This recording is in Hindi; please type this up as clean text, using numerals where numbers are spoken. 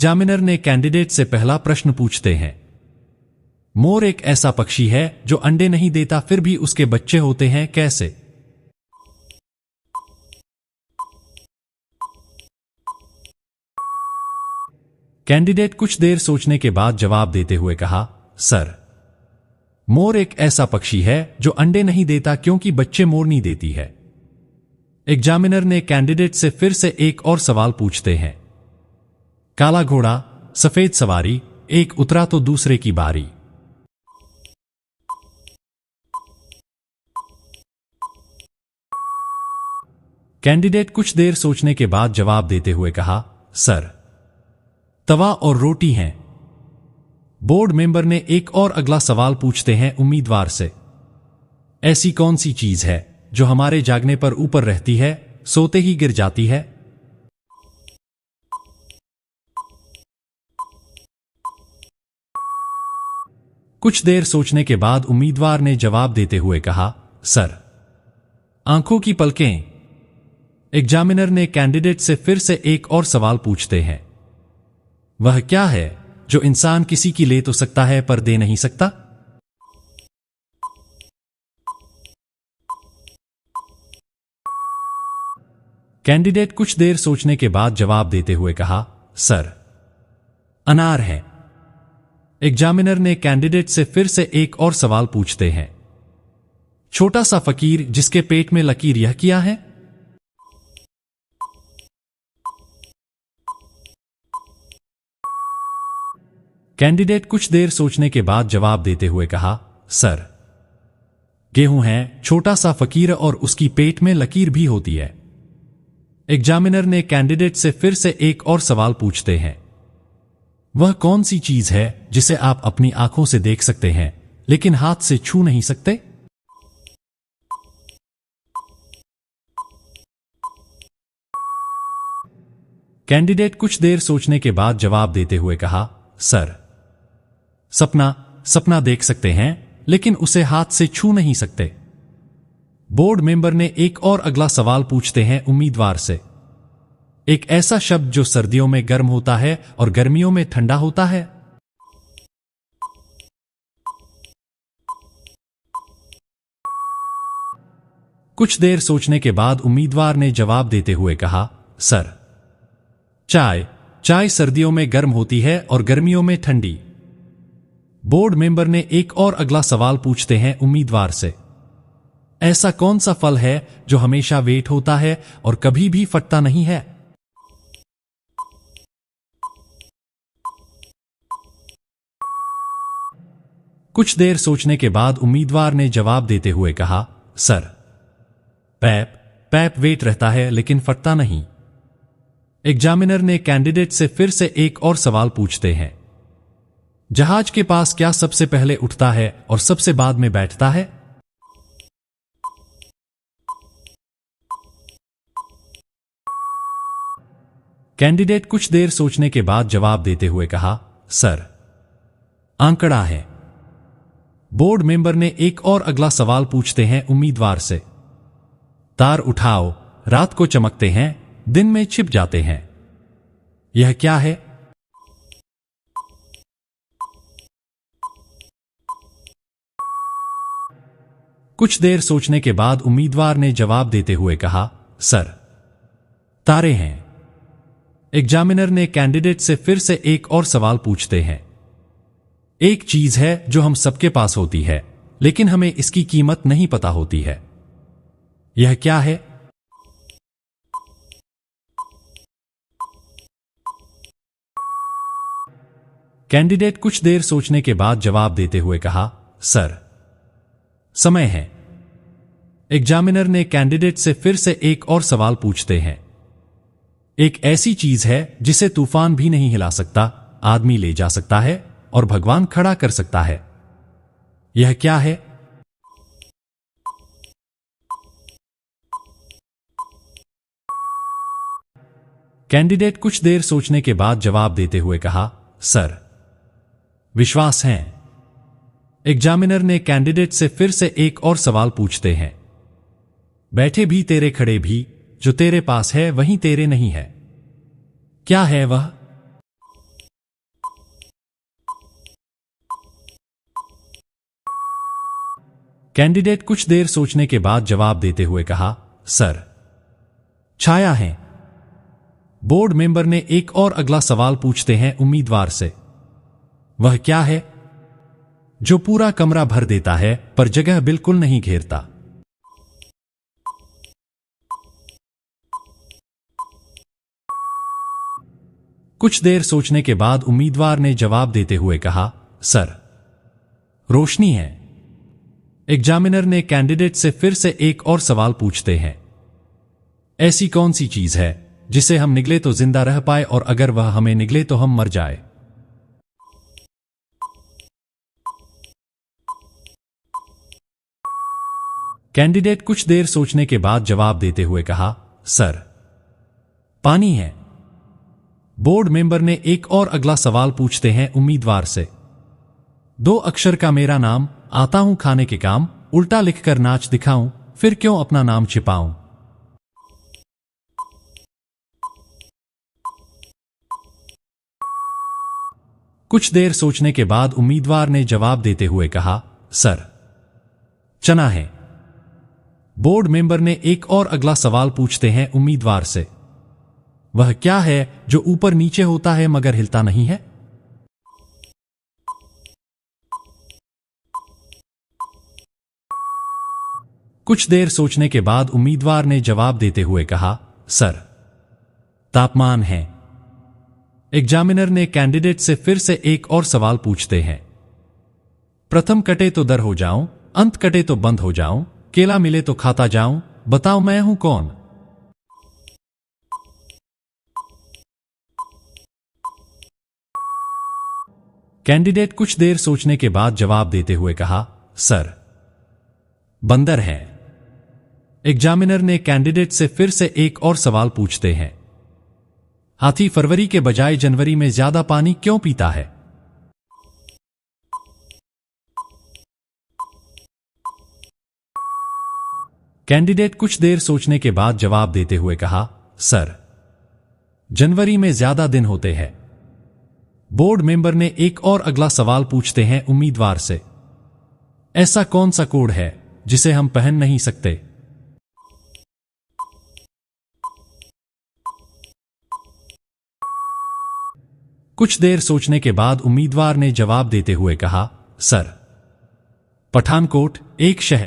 एग्जामिनर ने कैंडिडेट से पहला प्रश्न पूछते हैं। मोर एक ऐसा पक्षी है जो अंडे नहीं देता फिर भी उसके बच्चे होते हैं, कैसे? कैंडिडेट कुछ देर सोचने के बाद जवाब देते हुए कहा, सर, मोर एक ऐसा पक्षी है जो अंडे नहीं देता क्योंकि बच्चे मोरनी देती है। एग्जामिनर ने कैंडिडेट से फिर से एक और सवाल पूछते हैं। काला घोड़ा, सफेद सवारी, एक उतरा तो दूसरे की बारी। कैंडिडेट कुछ देर सोचने के बाद जवाब देते हुए कहा, सर, तवा और रोटी हैं। बोर्ड मेंबर ने एक और अगला सवाल पूछते हैं उम्मीदवार से। ऐसी कौन सी चीज है जो हमारे जागने पर ऊपर रहती है, सोते ही गिर जाती है? कुछ देर सोचने के बाद उम्मीदवार ने जवाब देते हुए कहा, सर, आंखों की पलकें। एग्जामिनर ने कैंडिडेट से फिर से एक और सवाल पूछते हैं। वह क्या है जो इंसान किसी की ले तो सकता है पर दे नहीं सकता? कैंडिडेट कुछ देर सोचने के बाद जवाब देते हुए कहा, सर, अनार है। एग्जामिनर ने कैंडिडेट से फिर से एक और सवाल पूछते हैं। छोटा सा फकीर जिसके पेट में लकीर, यह क्या है? कैंडिडेट कुछ देर सोचने के बाद जवाब देते हुए कहा, सर, गेहूं है। छोटा सा फकीर और उसकी पेट में लकीर भी होती है। एग्जामिनर ने कैंडिडेट से फिर से एक और सवाल पूछते हैं। वह कौन सी चीज है जिसे आप अपनी आंखों से देख सकते हैं लेकिन हाथ से छू नहीं सकते? कैंडिडेट कुछ देर सोचने के बाद जवाब देते हुए कहा, सर, सपना देख सकते हैं लेकिन उसे हाथ से छू नहीं सकते। बोर्ड मेंबर ने एक और अगला सवाल पूछते हैं उम्मीदवार से। एक ऐसा शब्द जो सर्दियों में गर्म होता है और गर्मियों में ठंडा होता है। कुछ देर सोचने के बाद उम्मीदवार ने जवाब देते हुए कहा, सर, चाय सर्दियों में गर्म होती है और गर्मियों में ठंडी। बोर्ड मेंबर ने एक और अगला सवाल पूछते हैं उम्मीदवार से। ऐसा कौन सा फल है जो हमेशा वेट होता है और कभी भी फटता नहीं है? कुछ देर सोचने के बाद उम्मीदवार ने जवाब देते हुए कहा, सर, पैप वेट रहता है लेकिन फटता नहीं। एग्जामिनर ने कैंडिडेट से फिर से एक और सवाल पूछते हैं। जहाज के पास क्या सबसे पहले उठता है और सबसे बाद में बैठता है? कैंडिडेट कुछ देर सोचने के बाद जवाब देते हुए कहा, सर, आंकड़ा है। बोर्ड मेंबर ने एक और अगला सवाल पूछते हैं उम्मीदवार से। तार उठाओ, रात को चमकते हैं, दिन में छिप जाते हैं। यह क्या है? कुछ देर सोचने के बाद उम्मीदवार ने जवाब देते हुए कहा, सर, तारे हैं। एग्जामिनर ने कैंडिडेट से फिर से एक और सवाल पूछते हैं। एक चीज है जो हम सबके पास होती है लेकिन हमें इसकी कीमत नहीं पता होती है। यह क्या है? कैंडिडेट कुछ देर सोचने के बाद जवाब देते हुए कहा, सर, समय है। एग्जामिनर ने कैंडिडेट से फिर से एक और सवाल पूछते हैं। एक ऐसी चीज है जिसे तूफान भी नहीं हिला सकता, आदमी ले जा सकता है और भगवान खड़ा कर सकता है। यह क्या है? कैंडिडेट कुछ देर सोचने के बाद जवाब देते हुए कहा, सर, विश्वास है। एग्जामिनर ने कैंडिडेट से फिर से एक और सवाल पूछते हैं। बैठे भी तेरे, खड़े भी, जो तेरे पास है वही तेरे नहीं है। क्या है वह? कैंडिडेट कुछ देर सोचने के बाद जवाब देते हुए कहा, सर, छाया है। बोर्ड मेंबर ने एक और अगला सवाल पूछते हैं उम्मीदवार से, वह क्या है जो पूरा कमरा भर देता है पर जगह बिल्कुल नहीं घेरता? कुछ देर सोचने के बाद उम्मीदवार ने जवाब देते हुए कहा, सर, रोशनी है। एग्जामिनर ने कैंडिडेट से फिर से एक और सवाल पूछते हैं, ऐसी कौन सी चीज है जिसे हम निगले तो जिंदा रह पाए और अगर वह हमें निगले तो हम मर जाए? कैंडिडेट कुछ देर सोचने के बाद जवाब देते हुए कहा, सर, पानी है। बोर्ड मेंबर ने एक और अगला सवाल पूछते हैं उम्मीदवार से, 2 अक्षर का मेरा नाम, आता हूं खाने के काम, उल्टा लिखकर नाच दिखाऊं, फिर क्यों अपना नाम छिपाऊं? कुछ देर सोचने के बाद उम्मीदवार ने जवाब देते हुए कहा, सर, चना है। बोर्ड मेंबर ने एक और अगला सवाल पूछते हैं उम्मीदवार से, वह क्या है जो ऊपर नीचे होता है मगर हिलता नहीं है? कुछ देर सोचने के बाद उम्मीदवार ने जवाब देते हुए कहा, सर, तापमान है। एग्जामिनर ने कैंडिडेट से फिर से एक और सवाल पूछते हैं, प्रथम कटे तो दर हो जाऊं, अंत कटे तो बंद हो जाऊं, केला मिले तो खाता जाऊं, बताओ मैं हूं कौन? कैंडिडेट कुछ देर सोचने के बाद जवाब देते हुए कहा, सर, बंदर है। एग्जामिनर ने कैंडिडेट से फिर से एक और सवाल पूछते हैं, हाथी फरवरी के बजाय जनवरी में ज्यादा पानी क्यों पीता है? कैंडिडेट कुछ देर सोचने के बाद जवाब देते हुए कहा, सर, जनवरी में ज्यादा दिन होते हैं। बोर्ड मेंबर ने एक और अगला सवाल पूछते हैं उम्मीदवार से, ऐसा कौन सा कोड है जिसे हम पहन नहीं सकते? कुछ देर सोचने के बाद उम्मीदवार ने जवाब देते हुए कहा, सर, पठानकोट एक शहर।